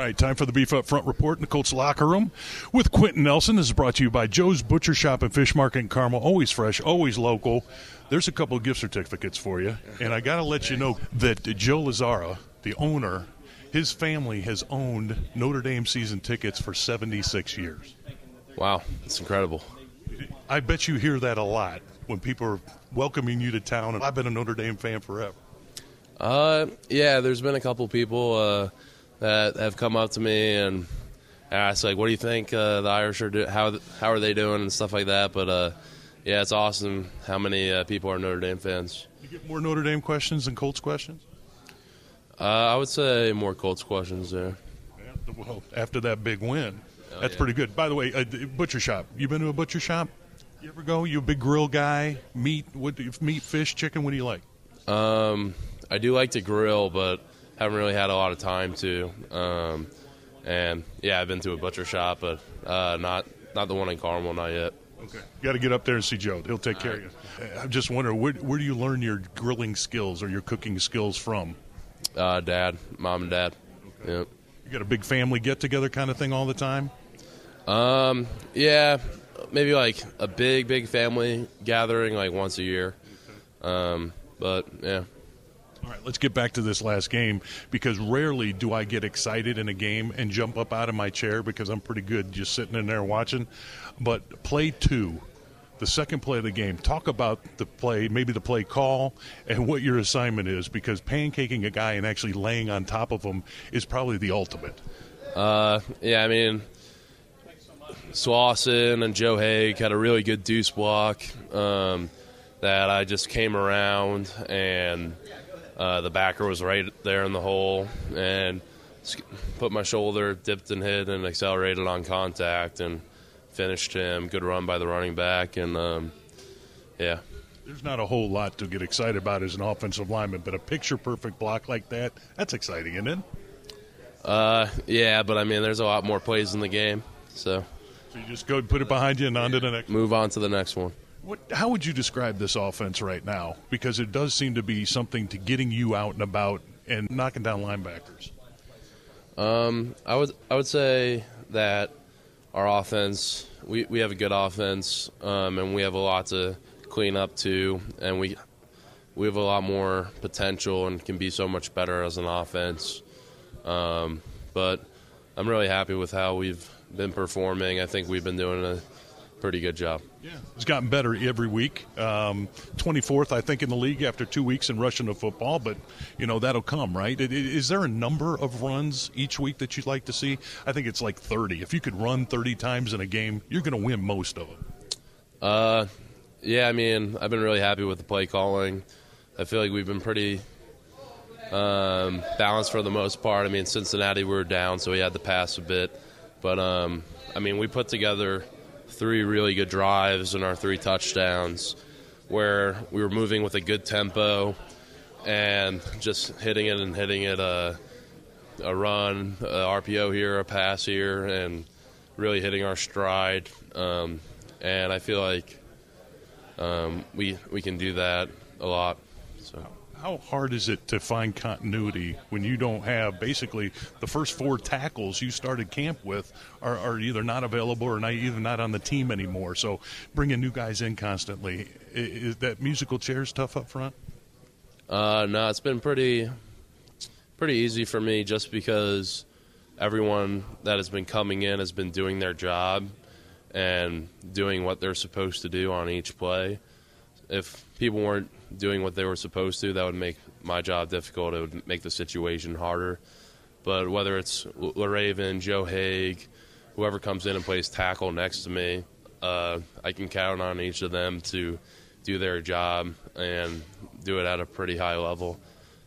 right, time for the Beef Up Front report in the Colts locker room with Quenton Nelson. This is brought to you by Joe's Butcher Shop and Fish Market in Carmel. Always fresh, always local. There's a couple of gift certificates for you. And I got to let you know that Joe Lazzara, the owner, his family has owned Notre Dame season tickets for 76 years. Wow, that's incredible. I bet you hear that a lot when people are welcoming you to town. And I've been a Notre Dame fan forever. Yeah, there's been a couple people that have come up to me and asked, like, what do you think the Irish are doing? How are they doing and stuff like that. But, yeah, it's awesome how many people are Notre Dame fans. You get more Notre Dame questions than Colts questions? I would say more Colts questions there. Yeah, well, after that big win, that's pretty good. By the way, butcher shop. You been to a butcher shop? You ever go? You a big grill guy? Meat, fish, chicken? What do you like? I do like to grill, but haven't really had a lot of time to. And yeah, I've been to a butcher shop, but not the one in Carmel, not yet. Okay, you got to get up there and see Joe. He'll take care of you. I'm just wondering, where do you learn your grilling skills or your cooking skills from? Dad, mom and dad. Okay. Yep. You got a big family get-together kind of thing all the time? Yeah, maybe like a big family gathering like once a year. But, yeah. All right, let's get back to this last game because rarely do I get excited in a game and jump up out of my chair because I'm pretty good just sitting in there watching. But play 2, the second play of the game, talk about the play, maybe the play call, and what your assignment is because pancaking a guy and actually laying on top of him is probably the ultimate. Yeah, I mean, Slauson and Joe Haig had a really good deuce block that I just came around and the backer was right there in the hole and put my shoulder, dipped and hit, and accelerated on contact and finished him. Good run by the running back, and yeah. There's not a whole lot to get excited about as an offensive lineman, but a picture-perfect block like that, that's exciting, isn't it? Yeah, but I mean, there's a lot more plays in the game, so you just go and put it behind you and on to the next one. Move on to the next one. How would you describe this offense right now? Because it does seem to be something to getting you out and about and knocking down linebackers. I would say that our offense, we have a good offense, and we have a lot to clean up too, and we have a lot more potential and can be so much better as an offense. But I'm really happy with how we've been performing. I think we've been doing a pretty good job. Yeah, it's gotten better every week. 24th, I think, in the league after 2 weeks in rushing the football, but, that'll come, right? Is there a number of runs each week that you'd like to see? I think it's like 30. If you could run 30 times in a game, you're going to win most of them. Yeah, I mean, I've been really happy with the play calling. I feel like we've been pretty balanced for the most part. I mean, Cincinnati, we were down, so we had to pass a bit. But, I mean, we put together 3 really good drives and our 3 touchdowns where we were moving with a good tempo and just hitting it a run, a RPO here, a pass here, and really hitting our stride. And I feel like we can do that a lot. So. How hard is it to find continuity when you don't have basically the first 4 tackles you started camp with are either not available or either not on the team anymore? So bringing new guys in constantly, is that musical chairs tough up front? No, it's been pretty easy for me just because everyone that has been coming in has been doing their job and doing what they're supposed to do on each play. If people weren't doing what they were supposed to, that would make my job difficult. It would make the situation harder. But whether it's LaRaven, Joe Haig, whoever comes in and plays tackle next to me, I can count on each of them to do their job and do it at a pretty high level.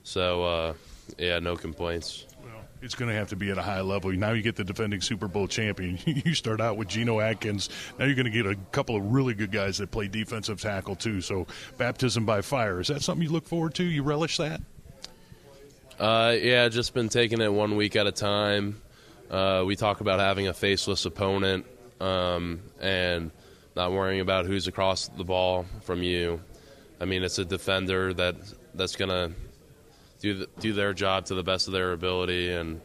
So, yeah, no complaints. It's going to have to be at a high level. Now you get the defending Super Bowl champion. You start out with Geno Atkins. Now you're going to get a couple of really good guys that play defensive tackle too. So baptism by fire. Is that something you look forward to? You relish that? Yeah, just been taking it 1 week at a time. We talk about having a faceless opponent and not worrying about who's across the ball from you. I mean, it's a defender that's going to do their job to the best of their ability, and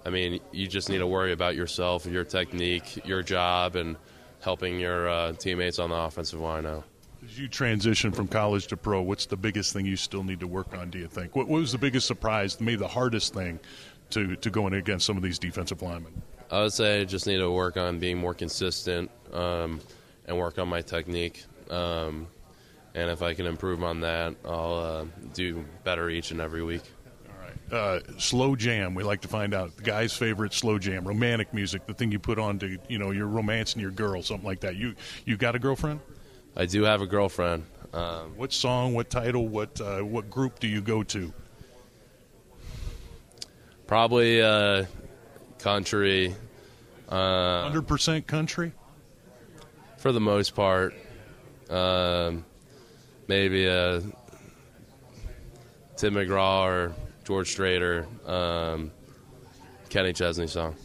I mean, you just need to worry about yourself, your technique, your job, and helping your teammates on the offensive line out. As you transition from college to pro, what's the biggest thing you still need to work on, do you think? What was the biggest surprise, maybe the hardest thing to going against some of these defensive linemen? I would say I just need to work on being more consistent and work on my technique. And if I can improve on that, I'll do better each and every week. Slow jam, we like to find out the guy's favorite slow jam, romantic music, the thing you put on to, you're romancing your girl, something like that. You got a girlfriend? I do have a girlfriend. What song, what title, what group do you go to? Probably country. 100% country? For the most part. Maybe Tim McGraw or George Strait or Kenny Chesney song.